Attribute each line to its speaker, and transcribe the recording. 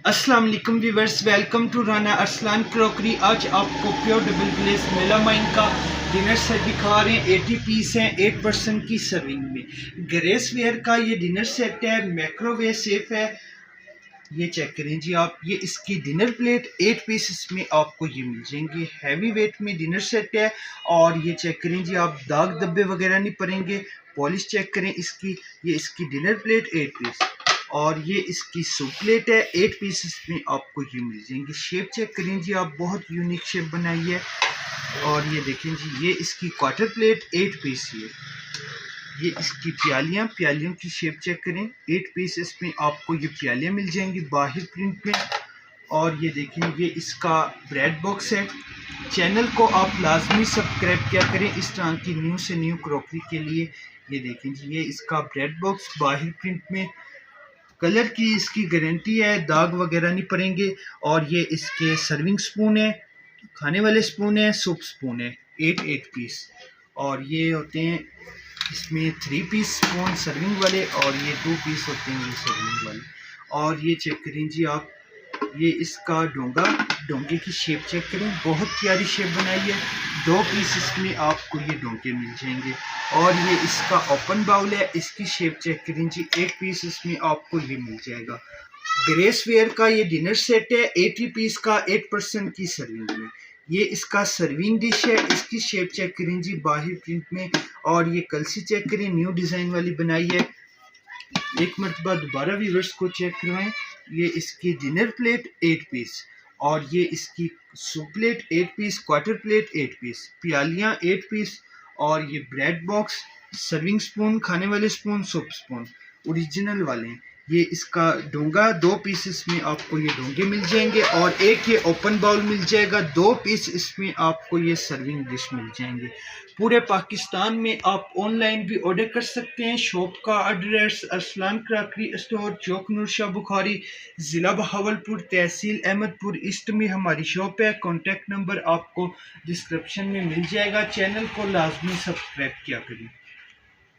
Speaker 1: अस्सलाम वालेकुम viewers, welcome to Rana Arsalan crockery. आज आपको प्योर डबल ग्लेस मेलामाइन का डिनर सेट दिखा रहे हैं। 80 पीस हैं 8% की सर्विंग में। ग्रेस वेयर का ये डिनर सेट है, माइक्रोवेव सेफ है। ये चेक करें जी आप, ये इसकी डिनर प्लेट 8 पीसेस में आपको ये मिल जाएंगे। हैवी वेट में डिनर सेट है। और ये चेक करें जी आप, दाग धब्बे वगैरह नहीं पड़ेंगे। पॉलिश चेक करें इसकी। ये इसकी डिनर प्लेट 8 पीस और ये इसकी सूप प्लेट है। 8 पीसेस में आपको ये मिल जाएंगे। शेप चेक करें जी आप, बहुत यूनिक शेप बनाई है। और ये देखें जी, ये इसकी क्वार्टर प्लेट 8 पीस है। ये इसकी प्यालियों की शेप चेक करें। 8 पीसेस में आपको ये प्यालियाँ मिल जाएंगी बाहर प्रिंट में। और ये देखें, ये इसका ब्रेड बॉक्स है। चैनल को आप लाजमी सब्सक्राइब किया करें इस तरह की न्यू से न्यू क्रॉकरी के लिए। ये देखें जी, ये इसका ब्रेड बॉक्स बाहर प्रिंट में। कलर की इसकी गारंटी है, दाग वगैरह नहीं पड़ेंगे। और ये इसके सर्विंग स्पून है, खाने वाले स्पून है, सूप स्पून है। 8 पीस। और ये होते हैं इसमें 3 पीस स्पून सर्विंग वाले, और ये 2 पीस होते हैं ये सर्विंग वाले। और ये चेक करें जी आप, ये इसका डोंगे की शेप चेक करें, बहुत प्यारी शेप बनाई है। 2 पीस इसमें आपको ये डोंगे मिल जाएंगे। और ये इसका ओपन बाउल है, इसकी शेप चेक करें जी। 8 पीस इसमें आपको ये मिल जाएगा। ग्रेस वेयर का ये डिनर सेट है, 80 पीस का 8% की सर्विंग में। ये इसका सर्विंग डिश है, इसकी शेप चेक करें जी बाहर प्रिंट में। और ये कलसी चेक करें, न्यू डिज़ाइन वाली बनाई है। एक मरतबा दोबारा व्यूअर्स को चेक करवाएं। ये इसकी डिनर प्लेट 8 पीस, और ये इसकी soup plate 8 piece, quarter plate 8 piece, प्यालियाँ 8 पीस। और ये ब्रेड बॉक्स, सर्विंग स्पून, खाने वाले स्पून, सूप स्पून ओरिजिनल वाले हैं। ये इसका डोंगा 2 पीसेस में आपको ये डोंगे मिल जाएंगे। और एक ये ओपन बाउल मिल जाएगा। 2 पीस इसमें आपको ये सर्विंग डिश मिल जाएंगे। पूरे पाकिस्तान में आप ऑनलाइन भी ऑर्डर कर सकते हैं। शॉप का एड्रेस अरसलान क्रॉकरी स्टोर, चौक नूर शाह बुखारी, ज़िला बहावलपुर, तहसील अहमदपुर ईस्ट में हमारी शॉप है। कॉन्टैक्ट नंबर आपको डिस्क्रिप्शन में मिल जाएगा। चैनल को लाजमी सब्सक्राइब किया करें।